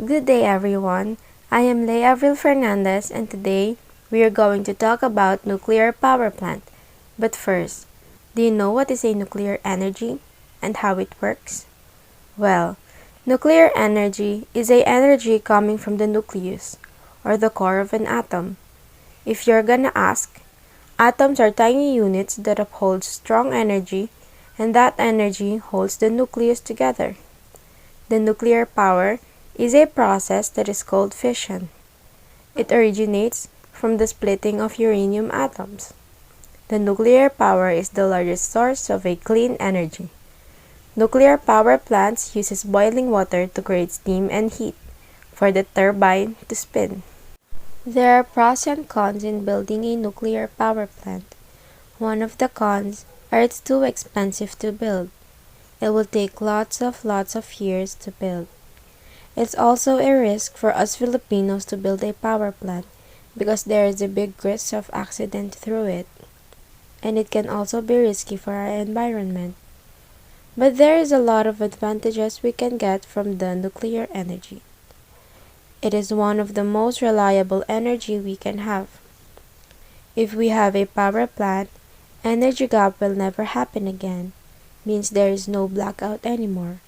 Good day, everyone. I am Lei Avril Fernandez, and today we are going to talk about nuclear power plant. But first, do you know what is a nuclear energy and how it works? Well, nuclear energy is a energy coming from the nucleus, or the core of an atom. If you're gonna ask, atoms are tiny units that uphold strong energy, and that energy holds the nucleus together. The nuclear power is a process that is called fission. It originates from the splitting of uranium atoms. The nuclear power is the largest source of a clean energy. Nuclear power plants uses boiling water to create steam and heat for the turbine to spin. There are pros and cons in building a nuclear power plant. One of the cons are it's too expensive to build. It will take lots of years to build. It's also a risk for us Filipinos to build a power plant because there is a big risk of accident through it. And it can also be risky for our environment. But there is a lot of advantages we can get from the nuclear energy. It is one of the most reliable energy we can have. If we have a power plant, energy gap will never happen again, means there is no blackout anymore.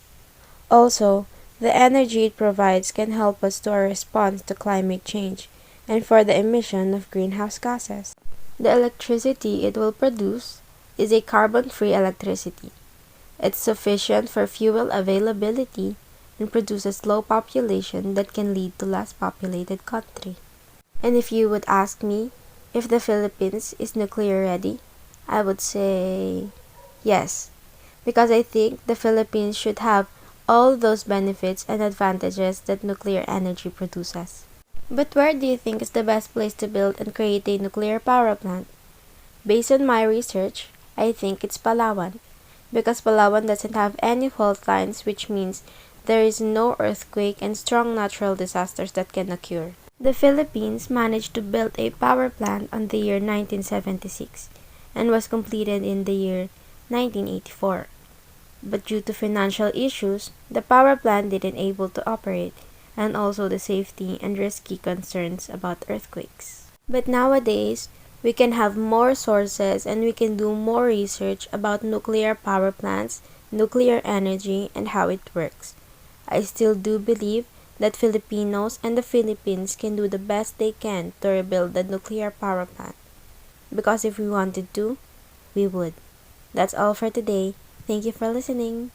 Also, the energy it provides can help us to our response to climate change and for the emission of greenhouse gases. The electricity it will produce is a carbon-free electricity. It's sufficient for fuel availability and produces low population that can lead to less populated country. And if you would ask me if the Philippines is nuclear ready, I would say yes, because I think the Philippines should have all those benefits and advantages that nuclear energy produces. But where do you think is the best place to build and create a nuclear power plant? Based on my research, I think it's Palawan, because Palawan doesn't have any fault lines, which means there is no earthquake and strong natural disasters that can occur. The Philippines managed to build a power plant on the year 1976 and was completed in the year 1984. But due to financial issues, the power plant didn't able to operate, and also the safety and risky concerns about earthquakes. But nowadays, we can have more sources and we can do more research about nuclear power plants, nuclear energy, and how it works. I still do believe that Filipinos and the Philippines can do the best they can to rebuild the nuclear power plant. Because if we wanted to, we would. That's all for today. Thank you for listening.